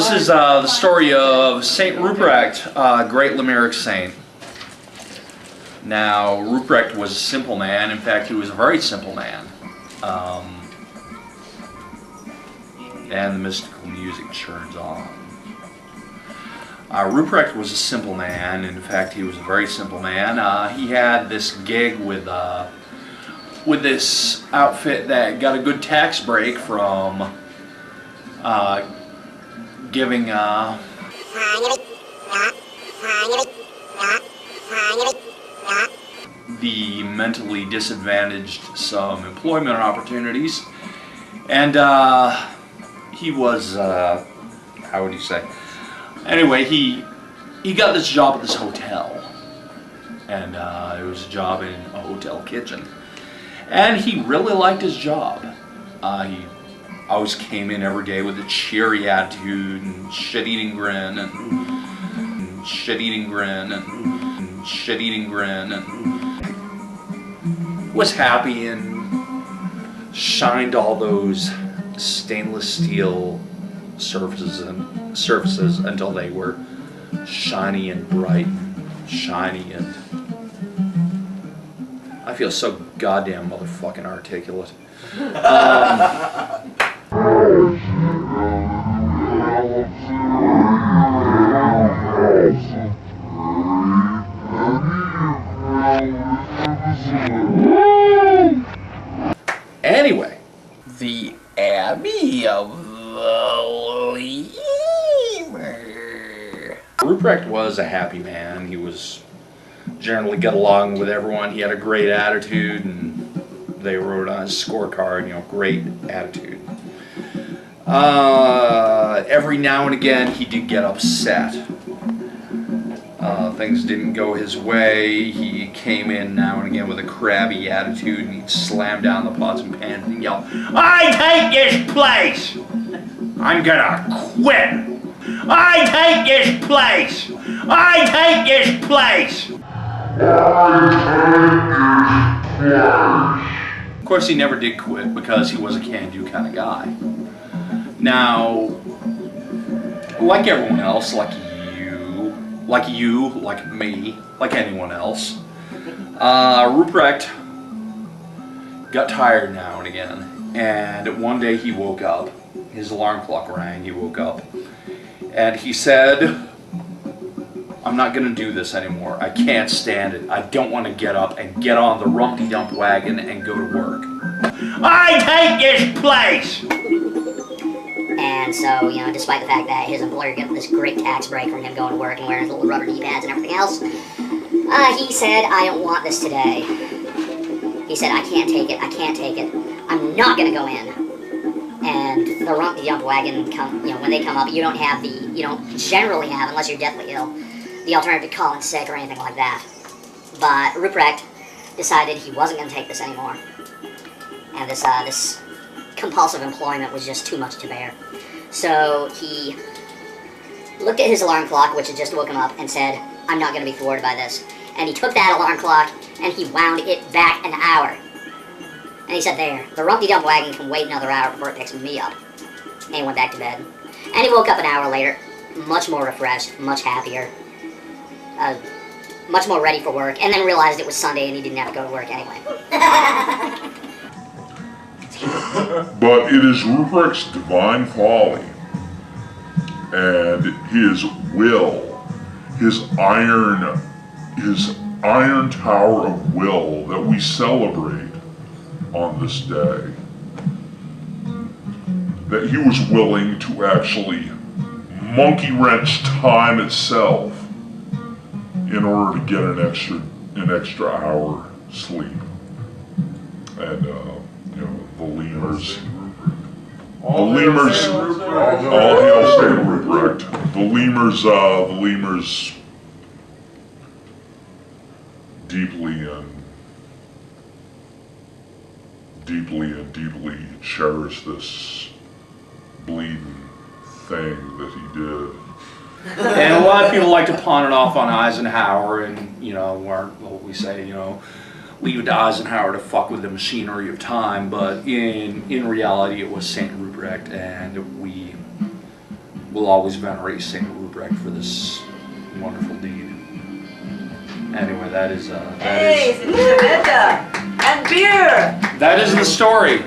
This is the story of Saint Ruprecht, great Lemuric saint. Now, Ruprecht was a simple man. In fact, he was a very simple man. And the mystical music churns on. Ruprecht was a simple man. In fact, he was a very simple man. He had this gig with this outfit that got a good tax break from giving the mentally disadvantaged some employment opportunities, and he was how would you say? Anyway, he got this job at this hotel, and it was a job in a hotel kitchen, and he really liked his job. He always came in every day with a cheery attitude and shit-eating grin and shit-eating grin and shit-eating grin, and was happy and shined all those stainless steel surfaces until they were shiny and bright and shiny, and I feel so goddamn motherfucking articulate. Anyway, the Abbey of the Lemur. Ruprecht was a happy man. He was generally got along with everyone. He had a great attitude, and they wrote on his scorecard, you know, great attitude. Every now and again, he did get upset. Things didn't go his way. He came in now and again with a crabby attitude, and he'd slam down the pots and pans and yell, "I take this place! I'm gonna quit! I take this place! I take this place!" Of course, he never did quit because he was a can-do kind of guy. Now, like everyone else, like you, like me, like anyone else, Ruprecht got tired now and again. And one day he woke up, his alarm clock rang, he woke up, and he said, "I'm not going to do this anymore. I can't stand it. I don't want to get up and get on the Rumpty-Dump wagon and go to work. I take this place!" And so, you know, despite the fact that his employer got this great tax break from him going to work and wearing his little rubber knee pads and everything else, he said, "I don't want this today." He said, "I can't take it. I can't take it. I'm not going to go in." And the Rumpty-Dump wagon, when they come up, you don't generally have, unless you're deathly ill, the alternative to calling sick or anything like that. But Ruprecht decided he wasn't going to take this anymore. And this compulsive employment was just too much to bear. So he looked at his alarm clock, which had just woke him up, and said, "I'm not going to be thwarted by this." And he took that alarm clock and he wound it back an hour. And he said, "There, the Rumpty-Dump wagon can wait another hour before it picks me up." And he went back to bed. And he woke up an hour later, much more refreshed, much happier, much more ready for work, and then realized it was Sunday and he didn't have to go to work anyway. But it is Ruprecht's divine folly and his will, his iron tower of will that we celebrate on this day. That he was willing to actually monkey wrench time itself in order to get an extra hour sleep. And the lemurs. All hail Saint Ruprecht. The lemurs deeply cherish this bleeding thing that he did. And a lot of people like to pawn it off on Eisenhower, and what we say, leave it to Eisenhower to fuck with the machinery of time, but in reality it was Saint Ruprecht, and we will always venerate Saint Ruprecht for this wonderful deed. Anyway, that is Hey, Samantha! And beer! that is the story.